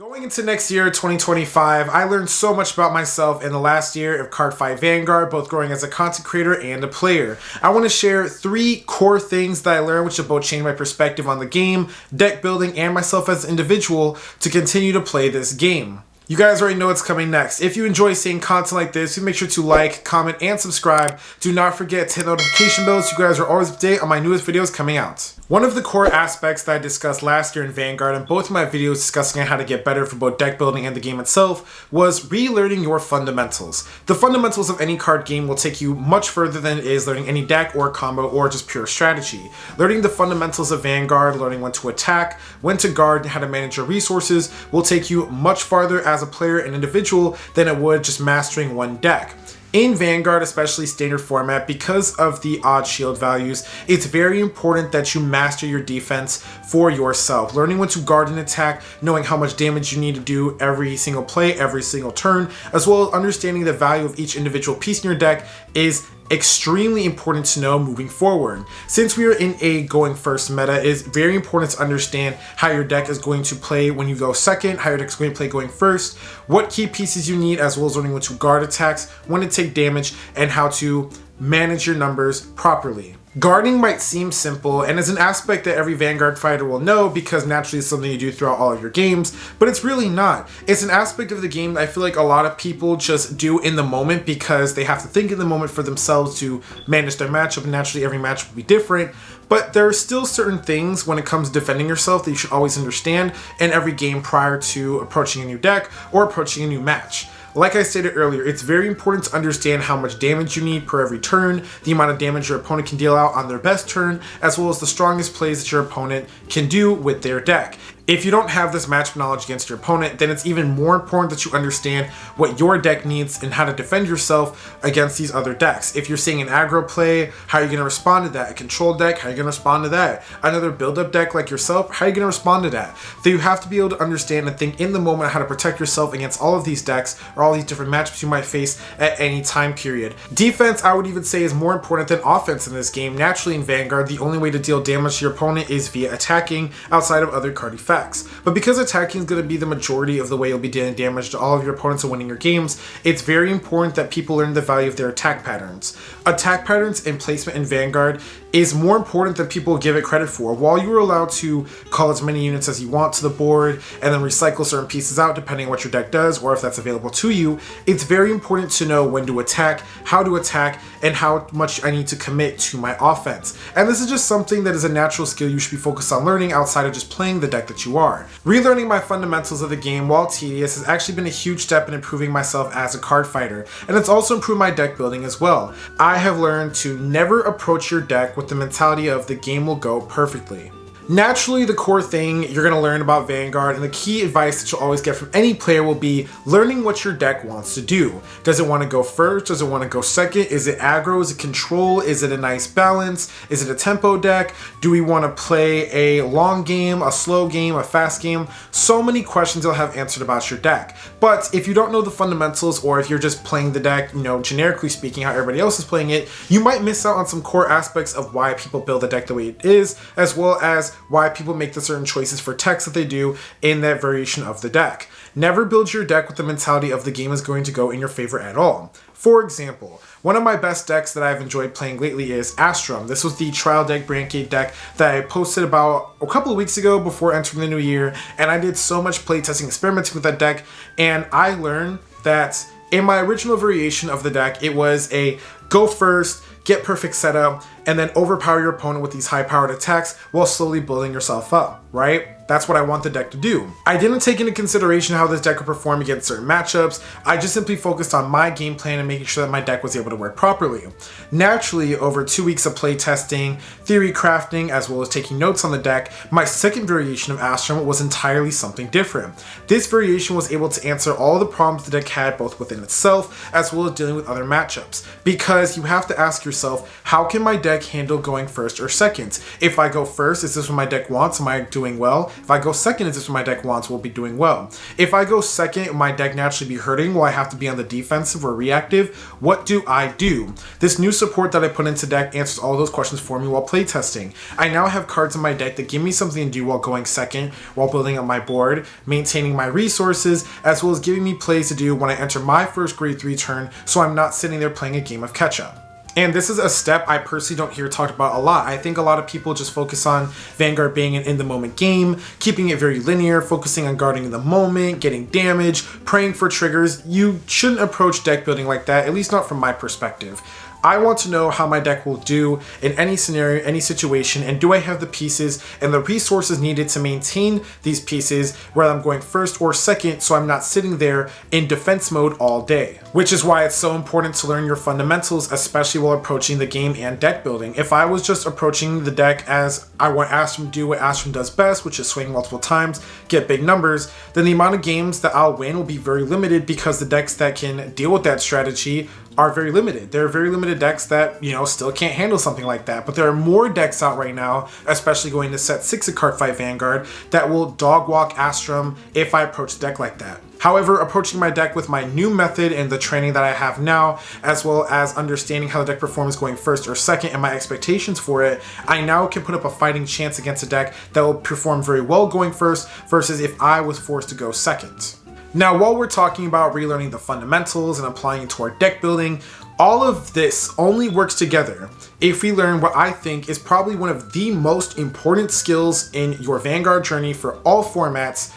Going into next year, 2025, I learned so much about myself in the last year of Cardfight Vanguard, both growing as a content creator and a player. I want to share 3 core things that I learned which have both changed my perspective on the game, deck building, and myself as an individual to continue to play this game. You guys already know what's coming next. If you enjoy seeing content like this, make sure to like, comment, and subscribe. Do not forget to hit the notification bell so you guys are always up to date on my newest videos coming out. One of the core aspects that I discussed last year in Vanguard and both of my videos discussing how to get better for both deck building and the game itself was relearning your fundamentals. The fundamentals of any card game will take you much further than it is learning any deck or combo or just pure strategy. Learning the fundamentals of Vanguard, learning when to attack, when to guard, and how to manage your resources will take you much farther as a player and individual than it would just mastering one deck. In Vanguard, especially standard format, because of the odd shield values, it's very important that you master your defense for yourself. Learning when to guard and attack, knowing how much damage you need to do every single play, every single turn, as well as understanding the value of each individual piece in your deck is extremely important to know moving forward. Since we are in a going first meta, it is very important to understand how your deck is going to play when you go second, how your deck is going to play going first, what key pieces you need, as well as learning when to guard attacks, when to take damage, and how to manage your numbers properly. Guarding might seem simple and is an aspect that every Vanguard fighter will know because naturally it's something you do throughout all of your games, but it's really not. It's an aspect of the game that I feel like a lot of people just do in the moment because they have to think in the moment for themselves to manage their matchup, and naturally every match will be different. But there are still certain things when it comes to defending yourself that you should always understand in every game prior to approaching a new deck or approaching a new match. Like I stated earlier, it's very important to understand how much damage you need per every turn, the amount of damage your opponent can deal out on their best turn, as well as the strongest plays that your opponent can do with their deck. If you don't have this matchup knowledge against your opponent, then it's even more important that you understand what your deck needs and how to defend yourself against these other decks. If you're seeing an aggro play, how are you going to respond to that? A control deck, how are you going to respond to that? Another build-up deck like yourself, how are you going to respond to that? So you have to be able to understand and think in the moment how to protect yourself against all of these decks or all these different matchups you might face at any time period. Defense, I would even say, is more important than offense in this game. Naturally in Vanguard, the only way to deal damage to your opponent is via attacking outside of other card effects. But because attacking is going to be the majority of the way you'll be dealing damage to all of your opponents and winning your games, it's very important that people learn the value of their attack patterns. Attack patterns and placement in Vanguard is more important than people give it credit for. While you are allowed to call as many units as you want to the board and then recycle certain pieces out depending on what your deck does or if that's available to you, it's very important to know when to attack, how to attack, and how much I need to commit to my offense. And this is just something that is a natural skill you should be focused on learning outside of just playing the deck that you are. Relearning my fundamentals of the game, while tedious, has actually been a huge step in improving myself as a card fighter, and it's also improved my deck building as well. I have learned to never approach your deck with the mentality of the game will go perfectly. Naturally, the core thing you're going to learn about Vanguard and the key advice that you'll always get from any player will be learning what your deck wants to do. Does it want to go first? Does it want to go second? Is it aggro? Is it control? Is it a nice balance? Is it a tempo deck? Do we want to play a long game, a slow game, a fast game? So many questions you'll have answered about your deck. But if you don't know the fundamentals, or if you're just playing the deck, generically speaking, how everybody else is playing it, you might miss out on some core aspects of why people build the deck the way it is, as well as why people make the certain choices for techs that they do in that variation of the deck. Never build your deck with the mentality of the game is going to go in your favor at all. For example, one of my best decks that I've enjoyed playing lately is Astrum. This was the trial deck Brandgate deck that I posted about a couple of weeks ago before entering the new year, and I did so much playtesting, experimenting with that deck, and I learned that in my original variation of the deck, it was a go first, get perfect setup, and then overpower your opponent with these high-powered attacks while slowly building yourself up, right? That's what I want the deck to do. I didn't take into consideration how this deck would perform against certain matchups. I just simply focused on my game plan and making sure that my deck was able to work properly. Naturally, over 2 weeks of play testing, theory crafting, as well as taking notes on the deck, my second variation of Astrum was entirely something different. This variation was able to answer all the problems the deck had both within itself as well as dealing with other matchups. Because you have to ask yourself, how can my deck handle going first or second? If I go first, is this what my deck wants? Am I doing well? If I go second, it's just what my deck wants, will be doing well. If I go second, my deck naturally be hurting, will I have to be on the defensive or reactive? What do I do? This new support that I put into deck answers all those questions for me while playtesting. I now have cards in my deck that give me something to do while going second, while building up my board, maintaining my resources, as well as giving me plays to do when I enter my first grade 3 turn, so I'm not sitting there playing a game of catch-up. And this is a step I personally don't hear talked about a lot. I think a lot of people just focus on Vanguard being an in-the-moment game, keeping it very linear, focusing on guarding in the moment, getting damage, praying for triggers. You shouldn't approach deck building like that, at least not from my perspective. I want to know how my deck will do in any scenario, any situation, and do I have the pieces and the resources needed to maintain these pieces, whether I'm going first or second, so I'm not sitting there in defense mode all day. Which is why it's so important to learn your fundamentals, especially while approaching the game and deck building. If I was just approaching the deck as I want Astrum to do what Astrum does best, which is swing multiple times, get big numbers, then the amount of games that I'll win will be very limited because the decks that can deal with that strategy are very limited. There are very limited decks that, still can't handle something like that. But there are more decks out right now, especially going to set 6 of Cardfight Vanguard, that will dog walk Astrum if I approach the deck like that. However, approaching my deck with my new method and the training that I have now, as well as understanding how the deck performs going first or second and my expectations for it, I now can put up a fighting chance against a deck that will perform very well going first versus if I was forced to go second. Now, while we're talking about relearning the fundamentals and applying it to our deck building, all of this only works together if we learn what I think is probably one of the most important skills in your Vanguard journey for all formats: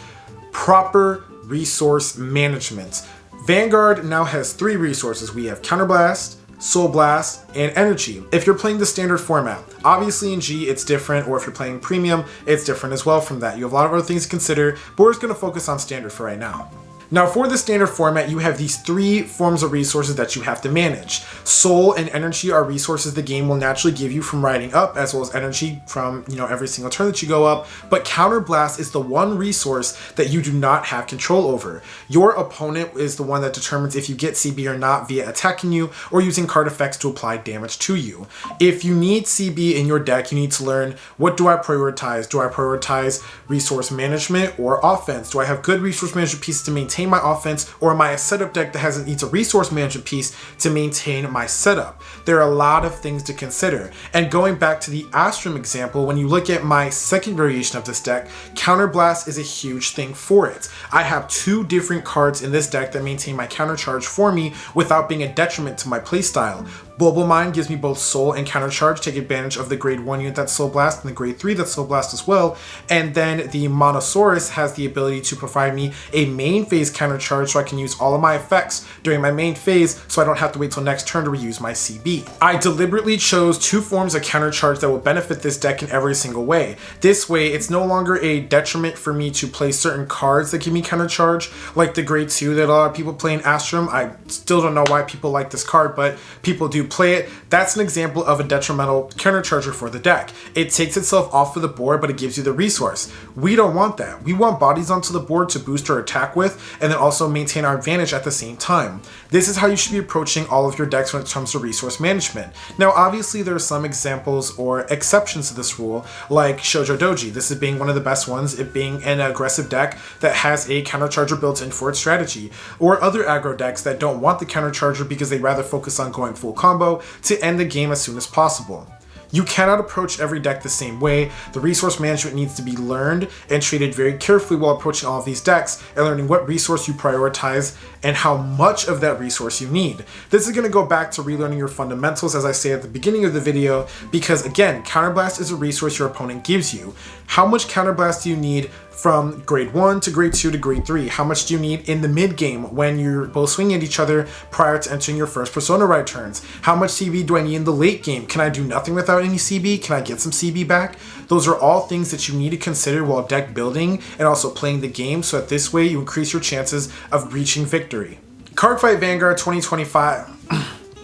proper resource management. Vanguard now has 3 resources. We have Counterblast, Soul Blast, and Energy. If you're playing the standard format, obviously in G it's different, or if you're playing Premium, it's different as well from that. You have a lot of other things to consider, but we're just going to focus on standard for right now. Now, for the standard format, you have these 3 forms of resources that you have to manage. Soul and Energy are resources the game will naturally give you from riding up, as well as Energy from, every single turn that you go up. But Counterblast is the one resource that you do not have control over. Your opponent is the one that determines if you get CB or not via attacking you or using card effects to apply damage to you. If you need CB in your deck, you need to learn, what do I prioritize? Do I prioritize resource management or offense? Do I have good resource management pieces to maintain my offense, or am I a setup deck that needs a resource management piece to maintain my setup? There are a lot of things to consider. And going back to the Astrum example, when you look at my second variation of this deck, Counterblast is a huge thing for it. I have 2 different cards in this deck that maintain my counter charge for me without being a detriment to my playstyle. Bulbul Mine gives me both Soul and Counter Charge, take advantage of the grade 1 unit that's Soul Blast and the grade 3 that's Soul Blast as well. And then the Monosaurus has the ability to provide me a main phase Counter Charge, so I can use all of my effects during my main phase, so I don't have to wait till next turn to reuse my CB. I deliberately chose 2 forms of Counter Charge that will benefit this deck in every single way. This way, it's no longer a detriment for me to play certain cards that give me Counter Charge, like the grade 2 that a lot of people play in Astrum. I still don't know why people like this card, but people do play it. That's an example of a detrimental countercharger for the deck. It takes itself off of the board, but it gives you the resource. We don't want that. We want bodies onto the board to boost our attack with, and then also maintain our advantage at the same time. This is how you should be approaching all of your decks when it comes to resource management. Now, obviously, there are some examples or exceptions to this rule, like Shoujo Doji. This is being one of the best ones, it being an aggressive deck that has a countercharger built in for its strategy, or other aggro decks that don't want the countercharger because they rather focus on going full combo to end the game as soon as possible. You cannot approach every deck the same way. The resource management needs to be learned and treated very carefully while approaching all of these decks and learning what resource you prioritize and how much of that resource you need. This is going to go back to relearning your fundamentals, as I say at the beginning of the video, because again, Counterblast is a resource your opponent gives you. How much Counterblast do you need from grade 1 to grade 2 to grade 3? How much do you need in the mid game when you're both swinging at each other prior to entering your first Persona ride turns? How much CB do I need in the late game? Can I do nothing without any CB? Can I get some CB back? Those are all things that you need to consider while deck building and also playing the game, so that this way you increase your chances of reaching victory. Cardfight Vanguard 2025.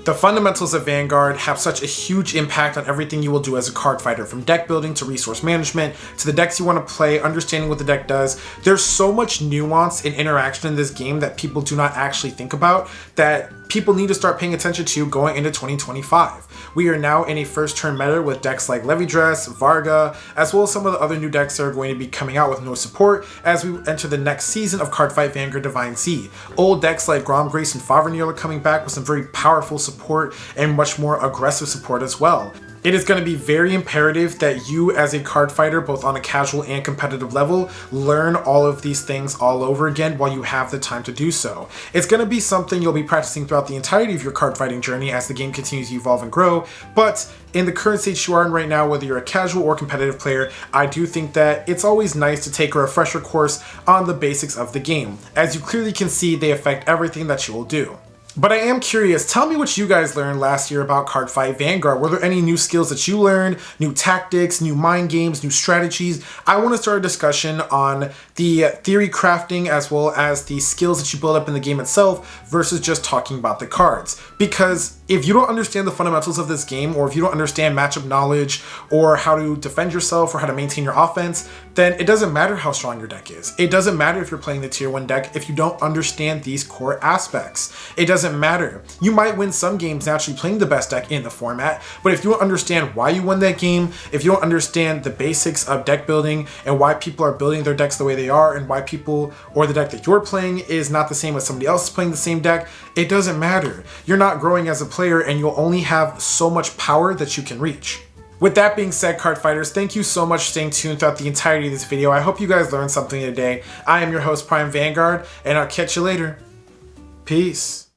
The fundamentals of Vanguard have such a huge impact on everything you will do as a card fighter, from deck building to resource management to the decks you want to play, understanding what the deck does. There's so much nuance and interaction in this game that people do not actually think about, that people need to start paying attention to going into 2025. We are now in a first turn meta with decks like Levidress, Varga, as well as some of the other new decks that are going to be coming out with no support as we enter the next season of Cardfight Vanguard Divine Sea. Old decks like Grom Grace and Favrenir are coming back with some very powerful support and much more aggressive support as well. It is going to be very imperative that you as a card fighter, both on a casual and competitive level, learn all of these things all over again while you have the time to do so. It's going to be something you'll be practicing throughout the entirety of your card fighting journey as the game continues to evolve and grow, but in the current stage you are in right now, whether you're a casual or competitive player, I do think that it's always nice to take a refresher course on the basics of the game. As you clearly can see, they affect everything that you will do. But I am curious, tell me what you guys learned last year about Cardfight Vanguard. Were there any new skills that you learned, new tactics, new mind games, new strategies? I want to start a discussion on the theory crafting as well as the skills that you build up in the game itself versus just talking about the cards. Because if you don't understand the fundamentals of this game, or if you don't understand matchup knowledge or how to defend yourself or how to maintain your offense, then it doesn't matter how strong your deck is. It doesn't matter if you're playing the tier 1 deck if you don't understand these core aspects. It doesn't matter. You might win some games naturally playing the best deck in the format, but if you don't understand why you won that game, if you don't understand the basics of deck building and why people are building their decks the way they are and why people or the deck that you're playing is not the same as somebody else is playing the same deck, it doesn't matter. You're not growing as a player and you'll only have so much power that you can reach. With that being said, card fighters, thank you so much for staying tuned throughout the entirety of this video. I hope you guys learned something today. I am your host, Prime Vanguard, and I'll catch you later. Peace.